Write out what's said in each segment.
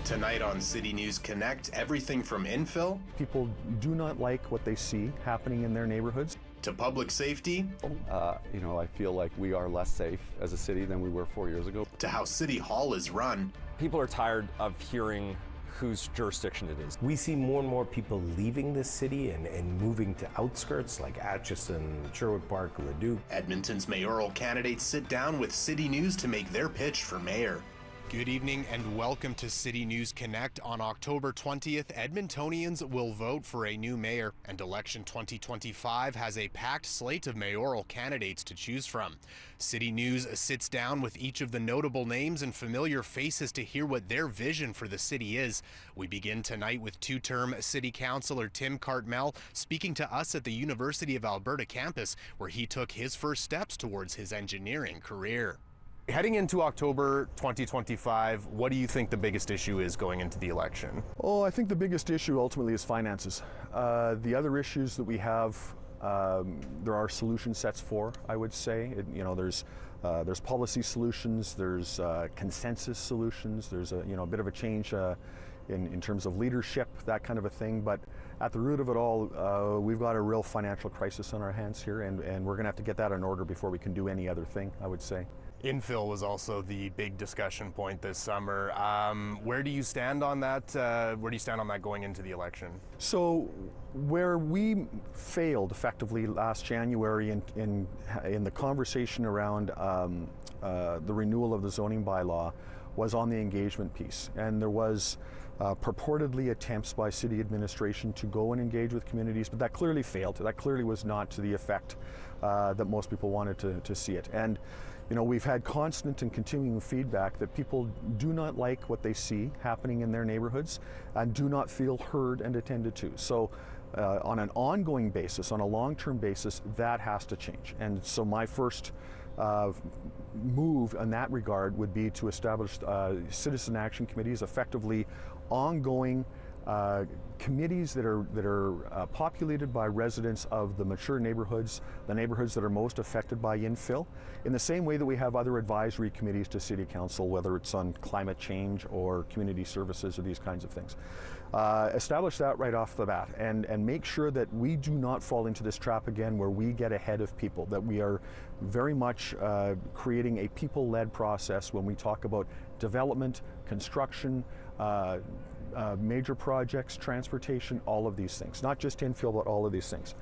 Tonight on City News Connect, everything from infill People do not like what they see happening in their neighborhoods. to public safety I feel like we are less safe as a city than we were 4 years ago. to how City Hall is run. People are tired of hearing whose jurisdiction it is. We see more and more people leaving this city and moving to outskirts like Atchison, Sherwood Park, Leduc. Edmonton's mayoral candidates sit down with City News to make their pitch for mayor. Good evening and welcome to City News Connect. On October 20th, Edmontonians will vote for a new mayor, and election 2025 has a packed slate of mayoral candidates to choose from. City News sits down with each of the notable names and familiar faces to hear what their vision for the city is. We begin tonight with two-term City Councillor Tim Cartmell speaking to us at the University of Alberta campus, where he took his first steps towards his engineering career. Heading into October 2025, what do you think the biggest issue is going into the election? Oh, I think the biggest issue ultimately is finances. The other issues that we have, there are solution sets for, I would say. There's policy solutions, there's consensus solutions, there's a bit of a change in terms of leadership, that kind of a thing. But at the root of it all, we've got a real financial crisis on our hands here, and we're going to have to get that in order before we can do any other thing, I would say. Infill was also the big discussion point this summer. Where do you stand on that? Where do you stand on that going into the election? So where we failed effectively last January in the conversation around the renewal of the zoning bylaw was on the engagement piece. And there was purportedly attempts by city administration to go and engage with communities, but that clearly failed. That clearly was not to the effect that most people wanted to see it. And we've had constant and continuing feedback that people do not like what they see happening in their neighborhoods and do not feel heard and attended to. So on an ongoing basis, on a long-term basis, that has to change. And so my first move in that regard would be to establish citizen action committees, effectively ongoing committees that are populated by residents of the mature neighborhoods, the neighborhoods that are most affected by infill, in the same way that we have other advisory committees to City Council, whether it's on climate change or community services or these kinds of things. Establish that right off the bat and make sure that we do not fall into this trap again where we get ahead of people, that we are very much creating a people-led process when we talk about development, construction, major projects, transportation, all of these things. Not just infill, but all of these things.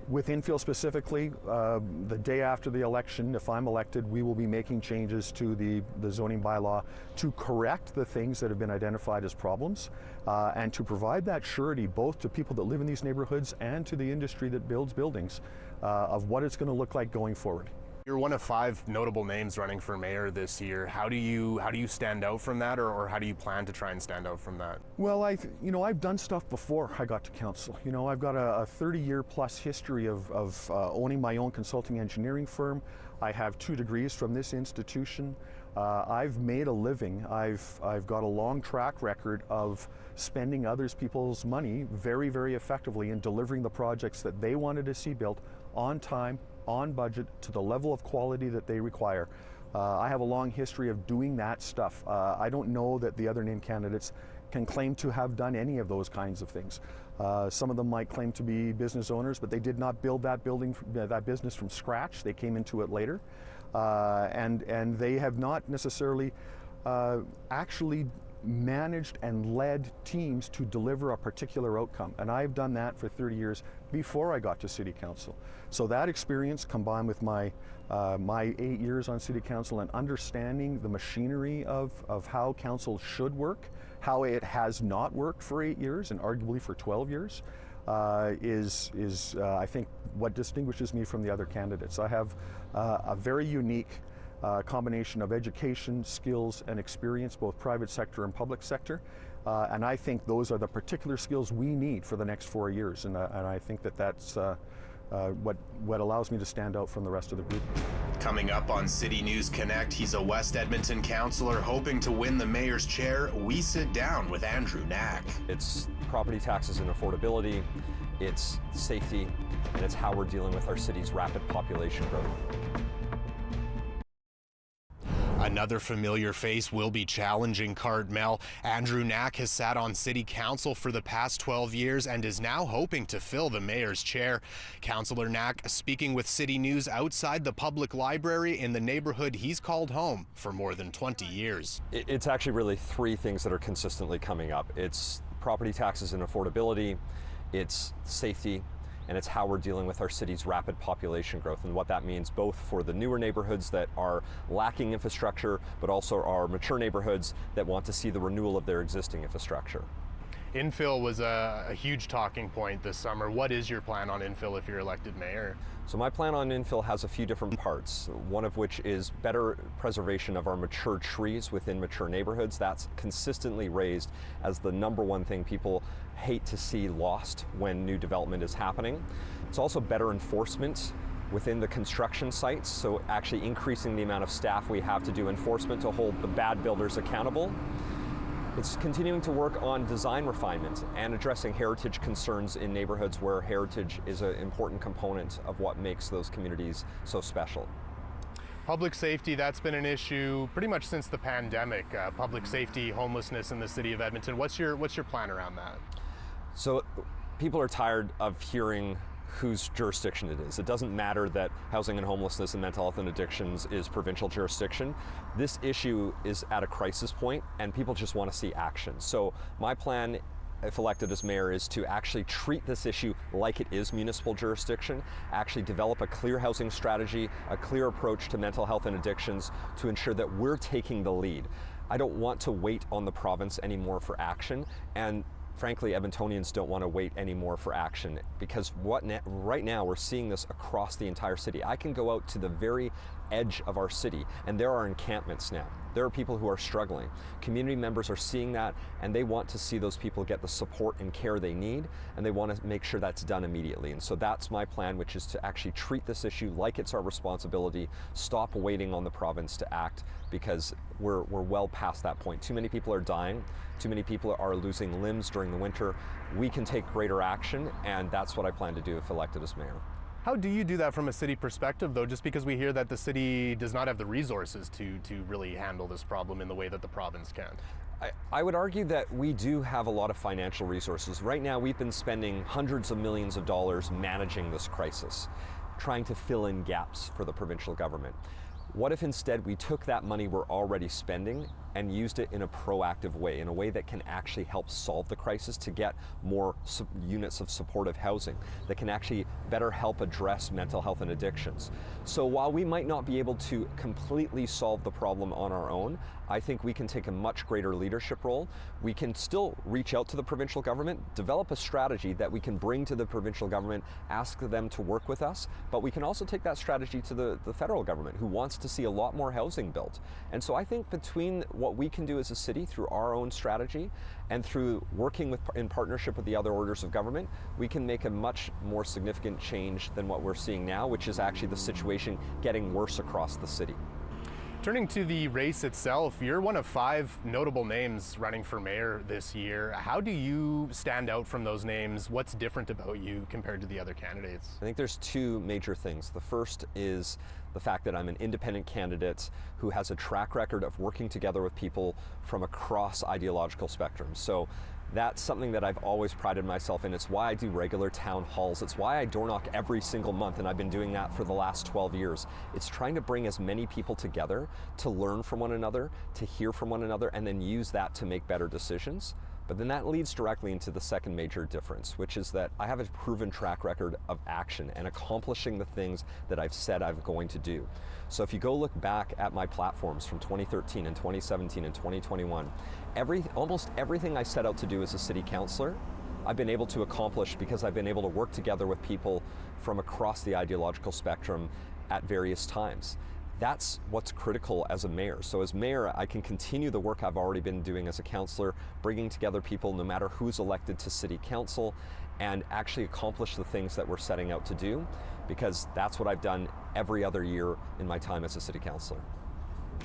With infill specifically, the day after the election, if I'm elected, we will be making changes to the zoning bylaw to correct the things that have been identified as problems and to provide that surety both to people that live in these neighborhoods and to the industry that builds buildings of what it's going to look like going forward. You're one of 5 notable names running for mayor this year. How do you stand out from that, or how do you plan to try and stand out from that? Well, I've done stuff before I got to council. I've got a 30-year plus history of owning my own consulting engineering firm. I have 2 degrees from this institution. I've made a living. I've got a long track record of spending other people's money very, very effectively in delivering the projects that they wanted to see built on time, on budget, to the level of quality that they require. I have a long history of doing that stuff. I don't know that the other named candidates can claim to have done any of those kinds of things. Some of them might claim to be business owners, but they did not build that business from scratch. They came into it later. And they have not necessarily actually managed and led teams to deliver a particular outcome. And I've done that for 30 years before I got to City Council. So that experience combined with my 8 years on City Council and understanding the machinery of how council should work, how it has not worked for 8 years and arguably for 12 years, is I think what distinguishes me from the other candidates. I have a very unique combination of education, skills, and experience, both private sector and public sector. And I think those are the particular skills we need for the next 4 years. And I think that's what allows me to stand out from the rest of the group. Coming up on City News Connect, he's a West Edmonton councillor hoping to win the mayor's chair. We sit down with Knack. It's property taxes and affordability, it's safety, and it's how we're dealing with our city's rapid population growth. Another familiar face will be challenging Cartmell. Andrew Knack has sat on city council for the past 12 years and is now hoping to fill the mayor's chair. Councillor Knack speaking with City News outside the public library in the neighborhood he's called home for more than 20 years. It's actually really three things that are consistently coming up. It's property taxes and affordability, it's safety, and it's how we're dealing with our city's rapid population growth and what that means both for the newer neighborhoods that are lacking infrastructure, but also our mature neighborhoods that want to see the renewal of their existing infrastructure. Infill was a huge talking point this summer. What is your plan on infill if you're elected mayor? So my plan on infill has a few different parts, one of which is better preservation of our mature trees within mature neighborhoods. That's consistently raised as the number one thing people hate to see lost when new development is happening. It's also better enforcement within the construction sites, so actually increasing the amount of staff we have to do enforcement to hold the bad builders accountable. It's continuing to work on design refinement and addressing heritage concerns in neighborhoods where heritage is an important component of what makes those communities so special. Public safety, that's been an issue pretty much since the pandemic. Public safety, homelessness in the city of Edmonton. What's your plan around that? So people are tired of hearing whose jurisdiction it is. It doesn't matter that housing and homelessness and mental health and addictions is provincial jurisdiction. This issue is at a crisis point and people just want to see action. So my plan, if elected as mayor, is to actually treat this issue like it is municipal jurisdiction, actually develop a clear housing strategy, a clear approach to mental health and addictions to ensure that we're taking the lead. I don't want to wait on the province anymore for action, and frankly, Edmontonians don't want to wait anymore for action because right now we're seeing this across the entire city. I can go out to the very edge of our city and there are encampments now. There are people who are struggling. Community members are seeing that and they want to see those people get the support and care they need, and they want to make sure that's done immediately. And so that's my plan, which is to actually treat this issue like it's our responsibility, stop waiting on the province to act, because we're well past that point. Too many people are dying. Too many people are losing limbs during the winter. We can take greater action, and that's what I plan to do if elected as mayor. How do you do that from a city perspective, though, just because we hear that the city does not have the resources to really handle this problem in the way that the province can? I would argue that we do have a lot of financial resources. Right now, we've been spending hundreds of millions of dollars managing this crisis, trying to fill in gaps for the provincial government. What if instead we took that money we're already spending and used it in a proactive way, in a way that can actually help solve the crisis, to get more units of supportive housing that can actually better help address mental health and addictions. So while we might not be able to completely solve the problem on our own, I think we can take a much greater leadership role. We can still reach out to the provincial government, develop a strategy that we can bring to the provincial government, ask them to work with us, but we can also take that strategy to the federal government, who wants to see a lot more housing built. And so I think between what we can do as a city through our own strategy and through working in partnership with the other orders of government, we can make a much more significant change than what we're seeing now, which is actually the situation getting worse across the city. Turning to the race itself, you're one of 5 notable names running for mayor this year. How do you stand out from those names? What's different about you compared to the other candidates? I think there's 2 major things. The first is the fact that I'm an independent candidate who has a track record of working together with people from across ideological spectrums. So that's something that I've always prided myself in. It's why I do regular town halls. It's why I door knock every single month, and I've been doing that for the last 12 years. It's trying to bring as many people together to learn from one another, to hear from one another, and then use that to make better decisions. But then that leads directly into the second major difference, which is that I have a proven track record of action and accomplishing the things that I've said I'm going to do. So if you go look back at my platforms from 2013 and 2017 and 2021, almost everything I set out to do as a city councillor, I've been able to accomplish because I've been able to work together with people from across the ideological spectrum at various times. That's what's critical as a mayor. So as mayor, I can continue the work I've already been doing as a councillor, bringing together people no matter who's elected to city council, and actually accomplish the things that we're setting out to do, because that's what I've done every other year in my time as a city councillor.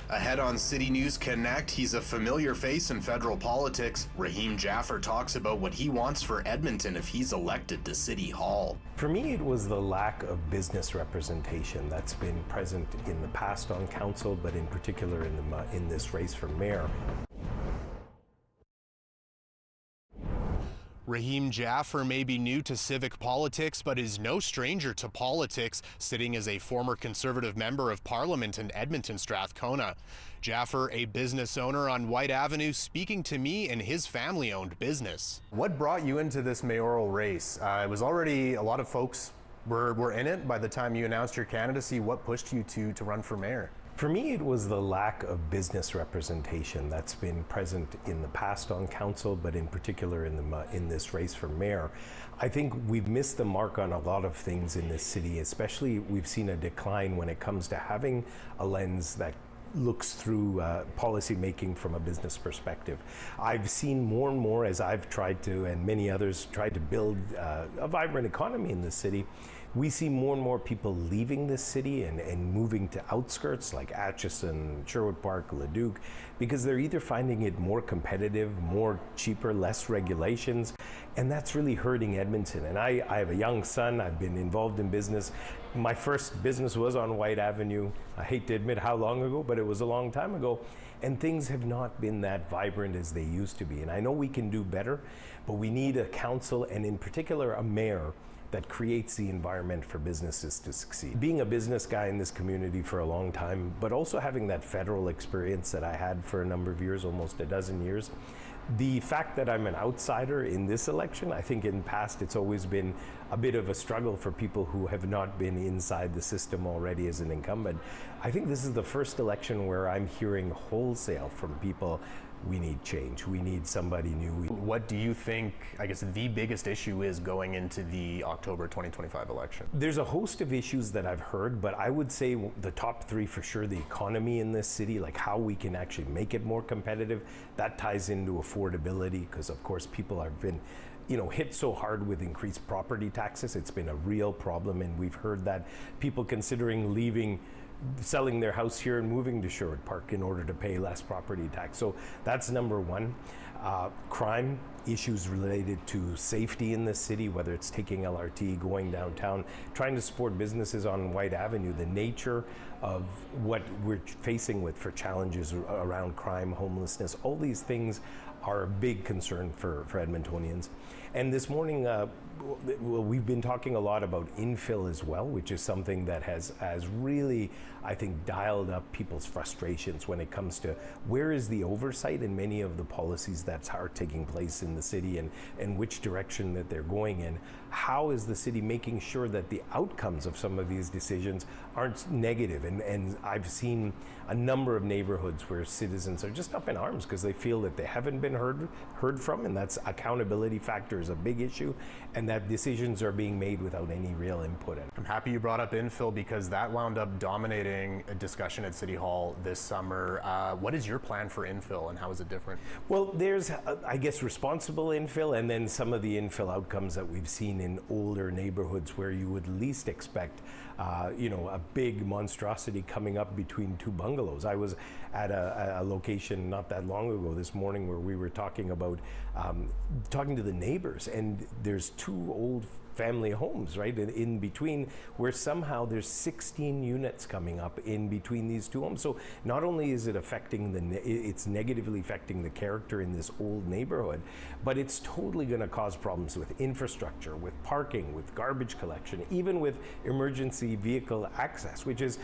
Ahead on City News Connect, he's a familiar face in federal politics. Raheem Jaffer talks about what he wants for Edmonton if he's elected to City Hall. For me, it was the lack of business representation that's been present in the past on council, but in particular in this race for mayor. Raheem Jaffer may be new to civic politics, but is no stranger to politics, sitting as a former Conservative member of Parliament in Edmonton Strathcona. Jaffer, a business owner on White Avenue, speaking to me in his family-owned business. What brought you into this mayoral race? It was already, a lot of folks were in it by the time you announced your candidacy. What pushed you to run for mayor? For me, it was the lack of business representation that's been present in the past on council, but in particular in this race for mayor. I think we've missed the mark on a lot of things in this city, especially we've seen a decline when it comes to having a lens that looks through policy making from a business perspective. I've seen more and more as I've tried to, and many others tried to build a vibrant economy in this city. We see more and more people leaving this city and moving to outskirts like Atchison, Sherwood Park, Leduc, because they're either finding it more competitive, more cheaper, less regulations, and that's really hurting Edmonton. And I have a young son. I've been involved in business. My first business was on White Avenue. I hate to admit how long ago, but it was a long time ago. And things have not been that vibrant as they used to be. And I know we can do better, but we need a council, and in particular a mayor, that creates the environment for businesses to succeed. Being a business guy in this community for a long time, but also having that federal experience that I had for a number of years, almost a dozen years, the fact that I'm an outsider in this election, I think in the past it's always been a bit of a struggle for people who have not been inside the system already as an incumbent. I think this is the first election where I'm hearing wholesale from people, we need change, we need somebody new. What do you think, I guess, the biggest issue is going into the October 2025 election? There's a host of issues that I've heard, but I would say the top three for sure, the economy in this city, like how we can actually make it more competitive. That ties into affordability, because of course people have been hit so hard with increased property taxes. It's been a real problem, and we've heard that people considering selling their house here and moving to Sherwood Park in order to pay less property tax. So that's number one. Crime issues related to safety in this city, whether it's taking LRT, going downtown, trying to support businesses on White Avenue, the nature of what we're facing with for challenges around crime, homelessness, all these things are a big concern for Edmontonians. And this morning, we've been talking a lot about infill as well, which is something that has really, I think, dialed up people's frustrations when it comes to where is the oversight in many of the policies that are taking place in the city, and which direction that they're going in. How is the city making sure that the outcomes of some of these decisions aren't negative? And I've seen a number of neighborhoods where citizens are just up in arms because they feel that they haven't been heard from, and that's accountability factor is a big issue, and that decisions are being made without any real input in. I'm happy you brought up infill because that wound up dominating a discussion at City Hall this summer. What is your plan for infill, and how is it different? Well, there's, I guess, responsible infill, and then some of the infill outcomes that we've seen in older neighborhoods where you would least expect a big monstrosity coming up between two bungalows. I was at a location not that long ago this morning where we were talking about talking to the neighbors, and there's two old family homes right in between, where somehow there's 16 units coming up in between these two homes. So not only is it affecting it's negatively affecting the character in this old neighborhood, but it's totally going to cause problems with infrastructure, with parking, with garbage collection, even with emergency vehicle access, which is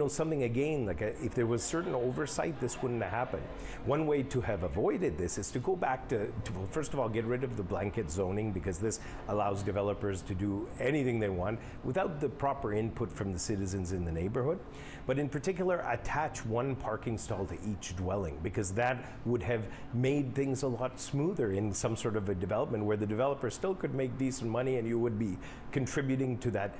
something, again, like if there was certain oversight, this wouldn't have happened. One way to have avoided this is to go back to first of all, get rid of the blanket zoning, because this allows developers to do anything they want without the proper input from the citizens in the neighborhood. But in particular, attach one parking stall to each dwelling, because that would have made things a lot smoother in some sort of a development where the developer still could make decent money and you would be contributing to that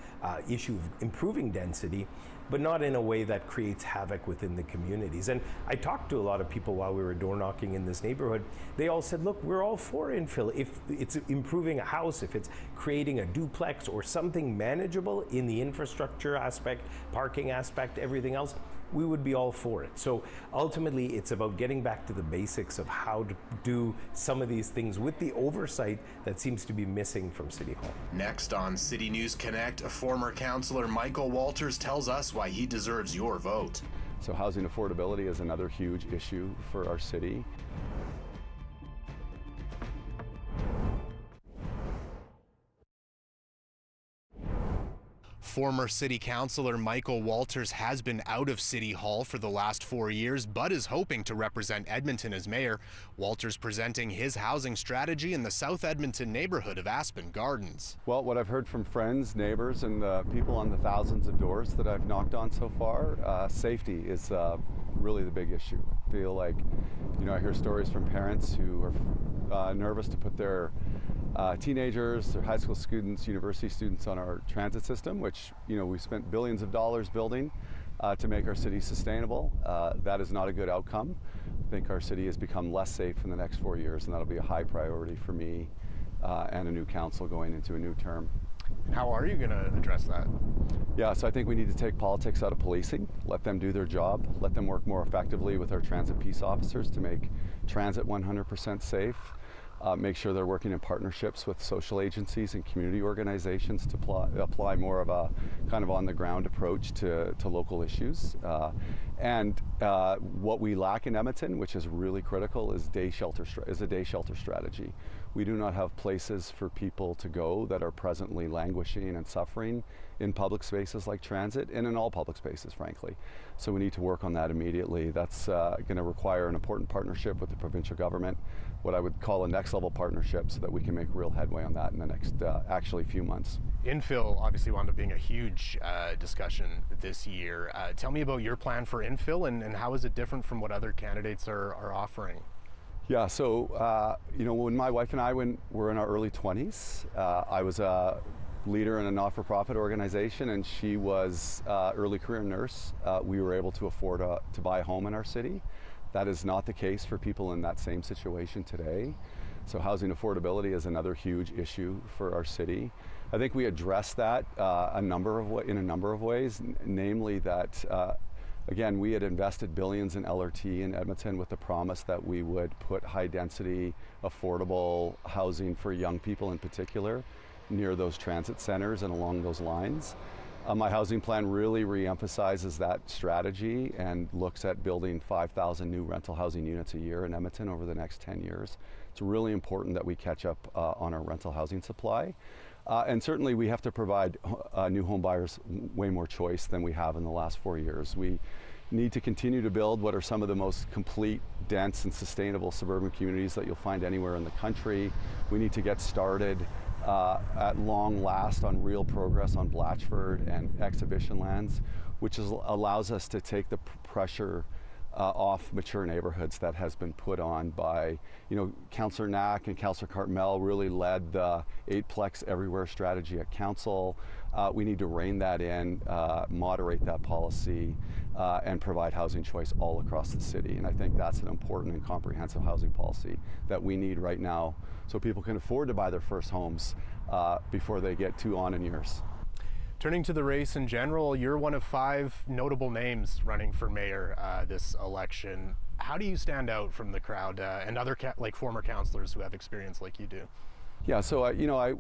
issue of improving density, but not in a way that creates havoc within the communities. And I talked to a lot of people while we were door knocking in this neighborhood. They all said, look, we're all for infill. If it's improving a house, if it's creating a duplex or something manageable in the infrastructure aspect, parking aspect, everything else, we would be all for it. So ultimately, it's about getting back to the basics of how to do some of these things with the oversight that seems to be missing from City Hall. Next on City News Connect, former councillor Michael Walters tells us why he deserves your vote. So housing affordability is another huge issue for our city. Former City Councillor Michael Walters has been out of City Hall for the last 4 years, but is hoping to represent Edmonton as mayor. Walters presenting his housing strategy in the South Edmonton neighborhood of Aspen Gardens. Well, what I've heard from friends, neighbors, and the people on the thousands of doors that I've knocked on so far, safety is really the big issue. I feel like, I hear stories from parents who are nervous to put their teenagers, their high school students, university students on our transit system, which, we spent billions of dollars building to make our city sustainable. That is not a good outcome. I think our city has become less safe in the next 4 years, and that'll be a high priority for me and a new council going into a new term. And how are you going to address that? Yeah, so I think we need to take politics out of policing, let them do their job, let them work more effectively with our transit peace officers to make transit 100% safe. Make sure they're working in partnerships with social agencies and community organizations to apply more of a kind of on-the-ground approach to local issues. And what we lack in Edmonton, which is really critical, is a day shelter strategy. We do not have places for people to go that are presently languishing and suffering in public spaces like transit and in all public spaces, frankly. So we need to work on that immediately. That's going to require an important partnership with the provincial government, what I would call a next level partnership, so that we can make real headway on that in the next actually few months. Infill obviously wound up being a huge discussion this year. Tell me about your plan for infill and how is it different from what other candidates are offering? Yeah, so when my wife and I were in our early 20s, I was a leader in a not-for-profit organization, and she was early career nurse. We were able to afford to buy a home in our city. That is not the case for people in that same situation today. So housing affordability is another huge issue for our city. I think we address that in a number of ways, namely that again, we had invested billions in LRT in Edmonton with the promise that we would put high-density, affordable housing for young people in particular near those transit centers and along those lines. My housing plan really re-emphasizes that strategy and looks at building 5,000 new rental housing units a year in Edmonton over the next 10 years. It's really important that we catch up on our rental housing supply. And certainly we have to provide new home buyers way more choice than we have in the last 4 years. We need to continue to build what are some of the most complete, dense and sustainable suburban communities that you'll find anywhere in the country. We need to get started at long last on real progress on Blatchford and exhibition lands, which allows us to take the pressure off mature neighborhoods that has been put on by, Councillor Knack and Councillor Cartmell really led the 8-plex everywhere strategy at council. We need to rein that in, moderate that policy, and provide housing choice all across the city. And I think that's an important and comprehensive housing policy that we need right now so people can afford to buy their first homes before they get too on in years. Turning to the race in general, you're one of 5 notable names running for mayor this election. How do you stand out from the crowd and other former councillors who have experience like you do? Yeah, so I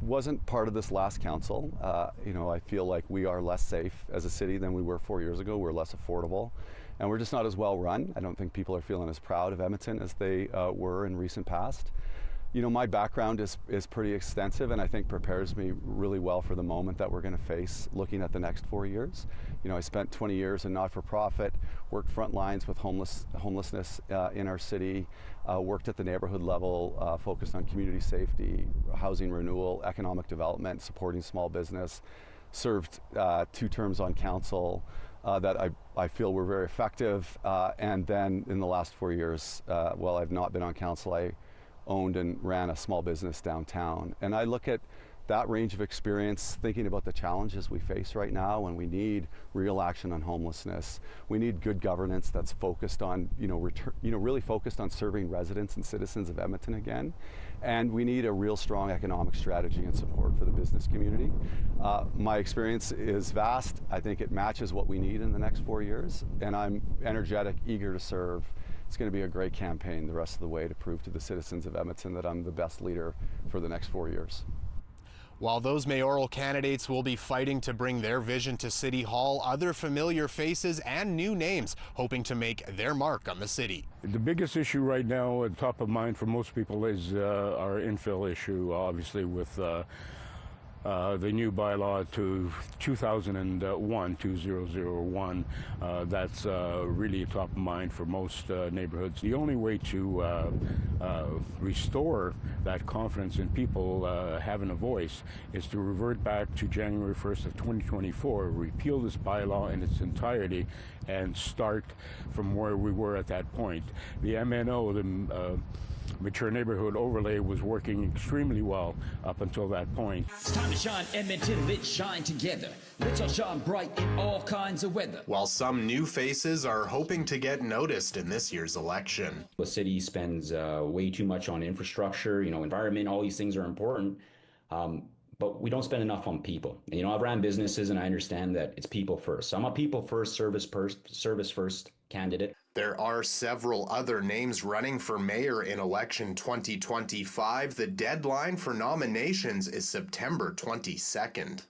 wasn't part of this last council. I feel like we are less safe as a city than we were 4 years ago. We're less affordable, and we're just not as well run. I don't think people are feeling as proud of Edmonton as they were in recent past. My background is pretty extensive, and I think prepares me really well for the moment that we're going to face looking at the next 4 years. I spent 20 years in not-for-profit, worked front lines with homelessness in our city, worked at the neighborhood level, focused on community safety, housing renewal, economic development, supporting small business, served 2 terms on council that I feel were very effective, and then in the last 4 years, while I've not been on council, I owned and ran a small business downtown. And I look at that range of experience, thinking about the challenges we face right now, and we need real action on homelessness. We need good governance that's focused on, really focused on serving residents and citizens of Edmonton again. And we need a real strong economic strategy and support for the business community. My experience is vast. I think it matches what we need in the next 4 years, and I'm energetic, eager to serve. It's going to be a great campaign the rest of the way to prove to the citizens of Edmonton that I'm the best leader for the next 4 years. While those mayoral candidates will be fighting to bring their vision to City Hall, other familiar faces and new names hoping to make their mark on the city. The biggest issue right now, top of mind for most people, is our infill issue, obviously, with the new bylaw to 2001. That's really top of mind for most neighborhoods. The only way to restore that confidence in people having a voice is to revert back to January 1st of 2024, repeal this bylaw in its entirety, and start from where we were at that point. The MNO, the Mature Neighborhood Overlay, was working extremely well up until that point. It's time to shine, Edmonton, let's shine together. Let's all shine bright in all kinds of weather. While some new faces are hoping to get noticed in this year's election. The city spends way too much on infrastructure, environment, all these things are important. But we don't spend enough on people. I've ran businesses and I understand that it's people first. So I'm a people first, service first candidate. There are several other names running for mayor in election 2025. The deadline for nominations is September 22nd.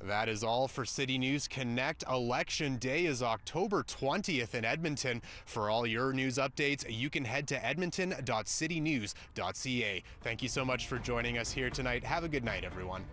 That is all for City News Connect. Election Day is October 20th in Edmonton. For all your news updates, you can head to edmonton.citynews.ca. Thank you so much for joining us here tonight. Have a good night, everyone.